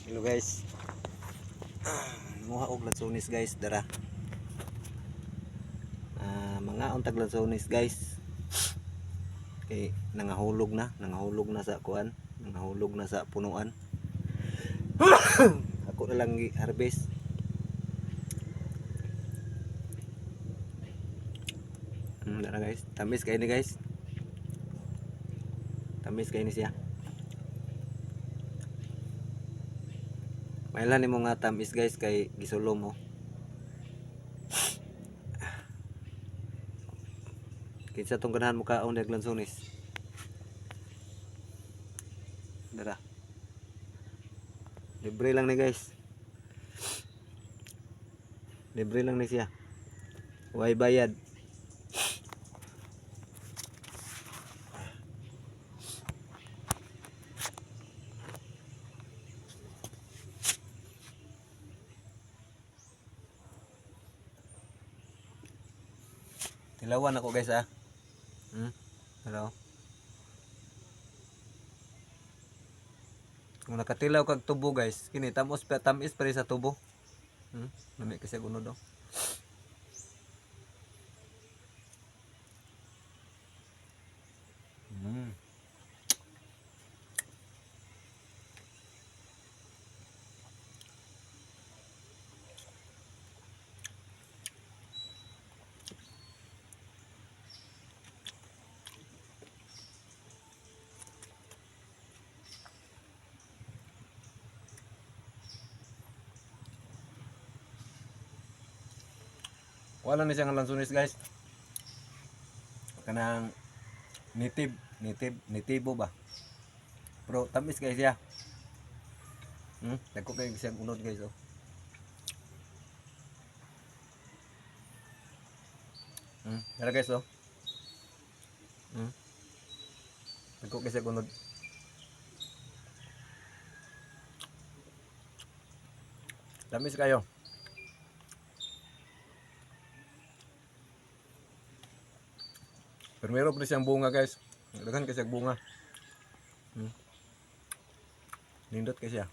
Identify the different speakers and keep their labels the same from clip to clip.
Speaker 1: Hello guys. Muha og lansones guys dara. Mga untag lansones guys. Kay nangahulog na sa kuan, nangahulog na sa punuan. Ako na lang harvest. Dara guys, tamis kay ni guys. Tamis kay ni siya. Mailan nimo nga tamis guys kay gisulom mo. Kinsa tong ganahan mo kaon og lansones. Dara. Libre lang ni guys. Libre lang ni siya. Way bayad. Tilawan ako guys Hello. Kung nakatilaw kag tubo guys, kini tamis pa rin sa tubo. Nami kasi gunod do. Wala na siyang lansones guys. Kanang nitibo ba. Pero tamis guys ya. Dagko kay siyang unod guys Dara guys Dagko kay siyang unod. Tamis kayo. Pero meron pa siyang bunga guys. Daghan kasi ang bunga. Nindot kasi siya.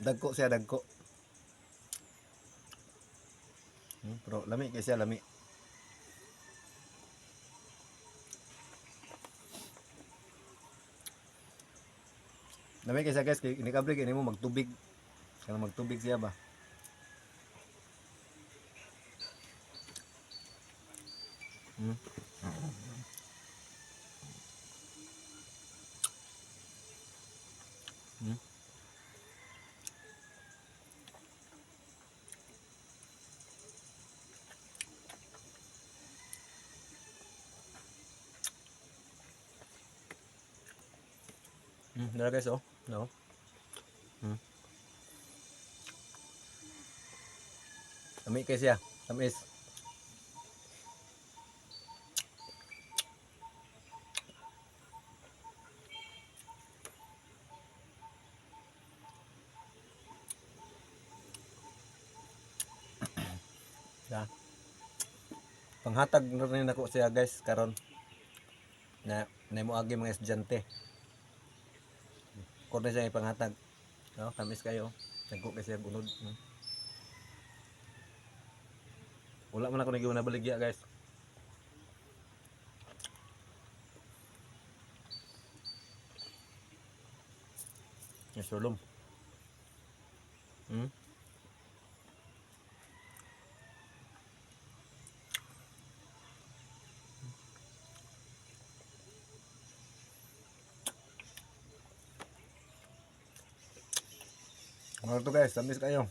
Speaker 1: Dagko siya, dagko. Pero lami kasi siya, lami. Lami kasi guys, ini kabre kini mo magtubig. Kaya magtubig siya ba. Dara guys no. Lami kasi siya, tamis. Panghatag na rin ako siya guys karon na moagi mga estudyante. Kung na siya ipanghatag. No, tamis kayo. Nagko kasi bunod. Wala man ako nagiwan na baligya guys. Nasulom. Mga to guys, tamis kayo.